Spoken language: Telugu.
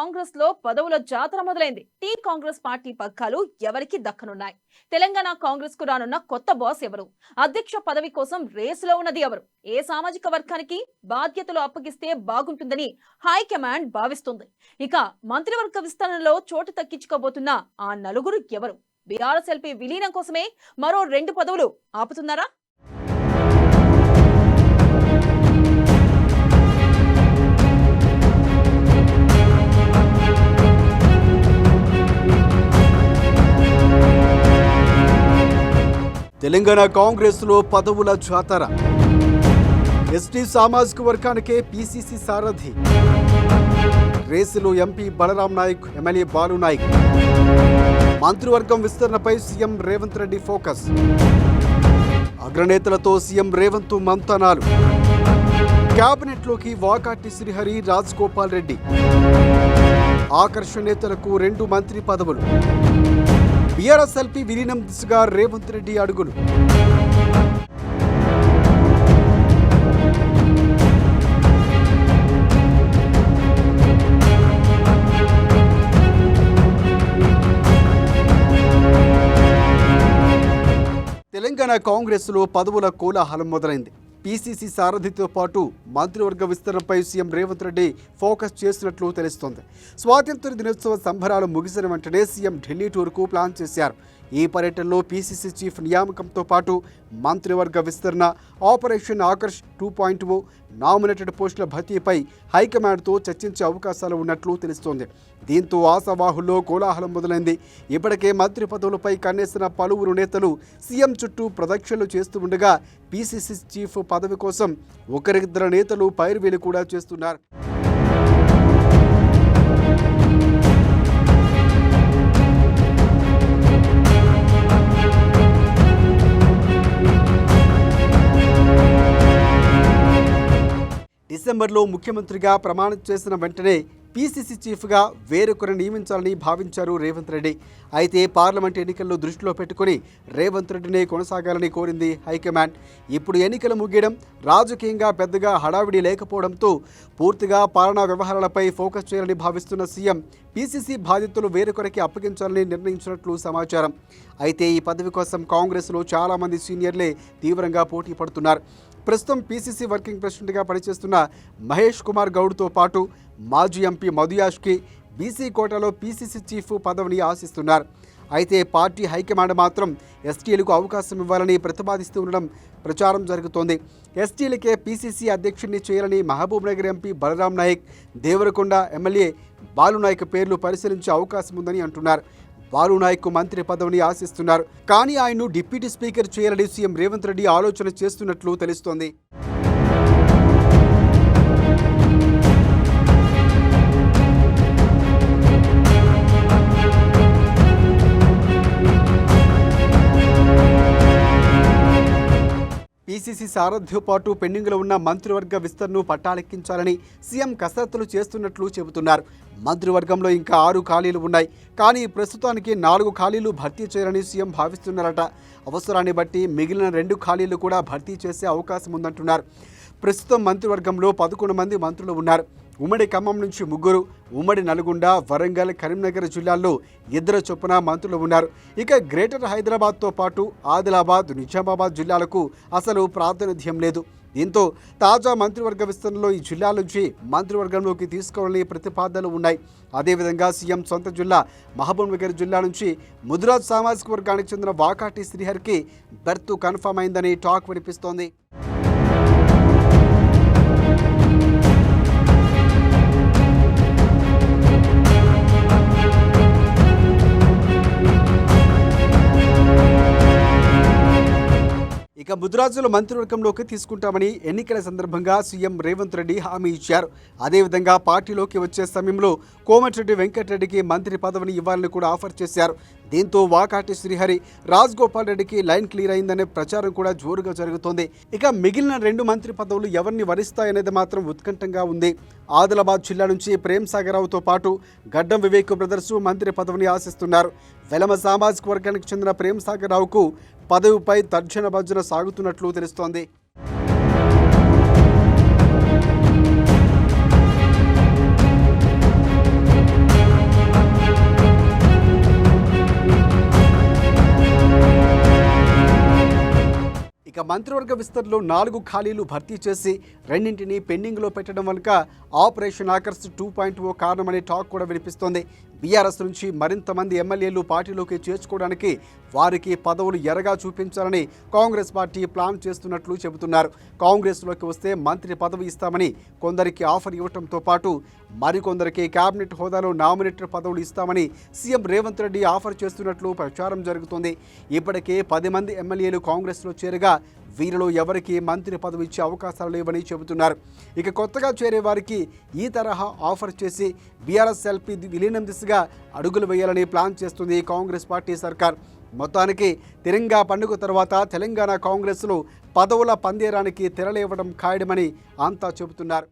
కాంగ్రెస్ లో పదవుల జాతర మొదలైంది. టీ కాంగ్రెస్ పార్టీ పగ్గాలు ఎవరికి దక్కనున్నాయి? తెలంగాణ కాంగ్రెస్ కు రానున్న కొత్త బాస్ ఎవరు? అధ్యక్ష పదవి కోసం రేసులో ఉన్నది ఎవరు? ఏ సామాజిక వర్గానికి బాధ్యతలు అప్పగిస్తే బాగుంటుందని హైకమాండ్ భావిస్తుంది. ఇక మంత్రివర్గ విస్తరణలో చోటు తక్కించుకోబోతున్న ఆ నలుగురు ఎవరు? బీఆర్ఎస్ ఎల్పీ విలీనం కోసమే మరో 2 పదవులు ఆపుతున్నారా? తెలంగాణ కాంగ్రెస్ లో పదవుల జాతర. ఎస్టీ సామాజిక వర్గానికే పీసీసీ సారథి. రేసులో ఎంపీ బలరాం నాయక్, ఎమ్మెల్యే బాలు నాయక్. మంత్రివర్గం విస్తరణపై సీఎం రేవంత్ రెడ్డి ఫోకస్. అగ్రనేతలతో సీఎం రేవంత్ మంతనాలు. కేబినెట్లోకి వాకాటి శ్రీహరి, రాజగోపాల్ రెడ్డి. ఆకర్షణ నేతలకు 2 మంత్రి పదవులు. బీఆర్ఎస్ ఎల్పీ విలీనం దిశగా రేవంత్ రెడ్డి అడుగులు. తెలంగాణ కాంగ్రెస్లో పదవుల కోలాహలం మొదలైంది. పీసీసీ సారథితో పాటు మంత్రివర్గ విస్తరణపై సీఎం రేవంత్ రెడ్డి ఫోకస్ చేసినట్లు తెలుస్తోంది. స్వాతంత్ర్య దినోత్సవ సంబరాలు ముగిసిన వెంటనే సీఎం ఢిల్లీ టూర్కు ప్లాన్ చేశారు. ఈ పర్యటనలో పీసీసీ చీఫ్ నియామకంతో పాటు మంత్రివర్గ విస్తరణ, ఆపరేషన్ ఆకర్ష్ 2.0, నామినేటెడ్ పోస్టుల భర్తీపై హైకమాండ్తో చర్చించే అవకాశాలు ఉన్నట్లు తెలుస్తోంది. దీంతో ఆశావాహుల్లో కోలాహలం మొదలైంది. ఇప్పటికే మంత్రి పదవులపై కన్నేసిన పలువురు నేతలు సీఎం చుట్టూ ప్రదక్షిణలు చేస్తూ ఉండగా పీసీసీ చీఫ్ పదవి కోసం ఒకరిద్దరు నేతలు పైరువేలు కూడా చేస్తున్నారు. డిసెంబర్లో ముఖ్యమంత్రిగా ప్రమాణం చేసిన వెంటనే పీసీసీ చీఫ్గా వేరొకరు నియమించాలని భావించారు రేవంత్ రెడ్డి. అయితే పార్లమెంట్ ఎన్నికల్లో దృష్టిలో పెట్టుకుని రేవంత్ రెడ్డినే కొనసాగాలని కోరింది హైకమాండ్. ఇప్పుడు ఎన్నికలు ముగియడం, రాజకీయంగా పెద్దగా హడావిడి లేకపోవడంతో పూర్తిగా పాలనా వ్యవహారాలపై ఫోకస్ చేయాలని భావిస్తున్న సీఎం పీసీసీ బాధ్యతలు వేరొకరికి అప్పగించాలని నిర్ణయించినట్లు సమాచారం. అయితే ఈ పదవి కోసం కాంగ్రెస్లో చాలామంది సీనియర్లే తీవ్రంగా పోటీ పడుతున్నారు. ప్రస్తుతం పీసీసీ వర్కింగ్ ప్రెసిడెంట్గా పనిచేస్తున్న మహేష్ కుమార్ గౌడ్తో పాటు మాజీ ఎంపీ మధుయాష్కి బీసీ కోటాలో పీసీసీ చీఫ్ పదవిని ఆశిస్తున్నారు. అయితే పార్టీ హైకమాండ్ మాత్రం ఎస్టీలకు అవకాశం ఇవ్వాలని ప్రతిపాదిస్తూ ఉండడం ప్రచారం జరుగుతోంది. ఎస్టీలకే పీసీసీ అధ్యక్షుడిని చేయాలని మహబూబ్నగర్ ఎంపీ బలరాం నాయక్, దేవరకొండ ఎమ్మెల్యే బాలు నాయక్ పేర్లు పరిశీలించే అవకాశం ఉందని అంటున్నారు. బాలు నాయక్ మంత్రి పదవిని ఆశిస్తున్నారు. కానీ ఆయన్ను డిప్యూటీ స్పీకర్ చేయాలని సీఎం రేవంత్ రెడ్డి ఆలోచన చేస్తున్నట్లు తెలుస్తోంది. పీసీసీ సారథ్యంతో పాటు పెండింగ్లో ఉన్న మంత్రివర్గ విస్తరణను పట్టాలెక్కించాలని సీఎం కసరత్తులు చేస్తున్నట్లు చెబుతున్నారు. మంత్రివర్గంలో ఇంకా 6 ఖాళీలు ఉన్నాయి. కానీ ప్రస్తుతానికి 4 ఖాళీలు భర్తీ చేయాలని సీఎం భావిస్తున్నారట. అవసరాన్ని బట్టి మిగిలిన 2 ఖాళీలు కూడా భర్తీ చేసే అవకాశం ఉందంటున్నారు. ప్రస్తుతం మంత్రివర్గంలో 11 మంది మంత్రులు ఉన్నారు. ఉమ్మడి ఖమ్మం నుంచి 3, ఉమ్మడి నల్గొండ, వరంగల్, కరీంనగర్ జిల్లాల్లో 2 చొప్పున మంత్రులు ఉన్నారు. ఇక గ్రేటర్ హైదరాబాద్తో పాటు ఆదిలాబాద్, నిజామాబాద్ జిల్లాలకు అసలు ప్రాతినిధ్యం లేదు. దీంతో తాజా మంత్రివర్గ విస్తరణలో ఈ జిల్లాల నుంచి మంత్రివర్గంలోకి తీసుకోవాలని ప్రతిపాదనలు ఉన్నాయి. అదేవిధంగా సీఎం సొంత జిల్లా మహబూబ్నగర్ జిల్లా నుంచి ముదిరాజ్ సామాజిక వర్గానికి చెందిన వాకాటి శ్రీహరికి బెర్త్ కన్ఫర్మ్ అయిందని టాక్ వినిపిస్తోంది. ఇక ముదిరాజుల మంత్రివర్గంలోకి తీసుకుంటామని ఎన్నికల సందర్భంగా సీఎం రేవంత్ రెడ్డి హామీ ఇచ్చారు. అదేవిధంగా పార్టీలోకి వచ్చే సమయంలో కోమటిరెడ్డి వెంకటరెడ్డికి మంత్రి పదవిని ఇవ్వాలని కూడా ఆఫర్ చేశారు. దీంతో వాకాటి శ్రీహరి, రాజగోపాల్ రెడ్డికి లైన్ క్లియర్ అయిందనే ప్రచారం కూడా జోరుగా జరుగుతోంది. ఇక మిగిలిన 2 మంత్రి పదవులు ఎవరిని వరిస్తాయనేది మాత్రం ఉత్కంఠంగా ఉంది. ఆదిలాబాద్ జిల్లా నుంచి ప్రేమ్ సాగర్రావుతో పాటు గడ్డం వివేక్ బ్రదర్స్ మంత్రి పదవిని ఆశిస్తున్నారు. వెలమ సామాజిక వర్గానికి చెందిన ప్రేమ్ సాగర్రావుకు పదవిపై తర్జన భర్జన సాగుతున్నట్లు తెలుస్తోంది. మంత్రివర్గ విస్తరణలో 4 ఖాళీలు భర్తీ చేసి రెండింటిని పెండింగ్లో పెట్టడం వెనుక ఆపరేషన్ ఆకర్ష్ 2.0 కారణమనే టాక్ కూడా వినిపిస్తోంది. బీఆర్ఎస్ నుంచి మరింత మంది ఎమ్మెల్యేలు పార్టీలోకి చేర్చుకోవడానికి వారికి పదవులు ఎరగా చూపించాలని కాంగ్రెస్ పార్టీ ప్లాన్ చేస్తున్నట్లు చెబుతున్నారు. కాంగ్రెస్లోకి వస్తే మంత్రి పదవి ఇస్తామని కొందరికి ఆఫర్ ఇవ్వడంతో పాటు మరికొందరికి కేబినెట్ హోదాలో నామినేటర్ పదవులు ఇస్తామని సీఎం రేవంత్ రెడ్డి ఆఫర్ చేస్తున్నట్లు ప్రచారం జరుగుతోంది. ఇప్పటికే 10 మంది ఎమ్మెల్యేలు కాంగ్రెస్లో చేరగా వీరిలో ఎవరికి మంత్రి పదవి ఇచ్చే అవకాశాలు లేవని చెబుతున్నారు. ఇక కొత్తగా చేరే వారికి ఈ తరహా ఆఫర్ చేసి బీఆర్ఎస్ ఎల్పీ విలీనం దిశగా అడుగులు వేయాలని ప్లాన్ చేస్తుంది కాంగ్రెస్ పార్టీ సర్కార్. మొత్తానికి తిరంగా పండుగ తర్వాత తెలంగాణ కాంగ్రెస్లో పదవుల పందేరానికి తెరలేవడం ఖాయమని అంతా చెబుతున్నారు.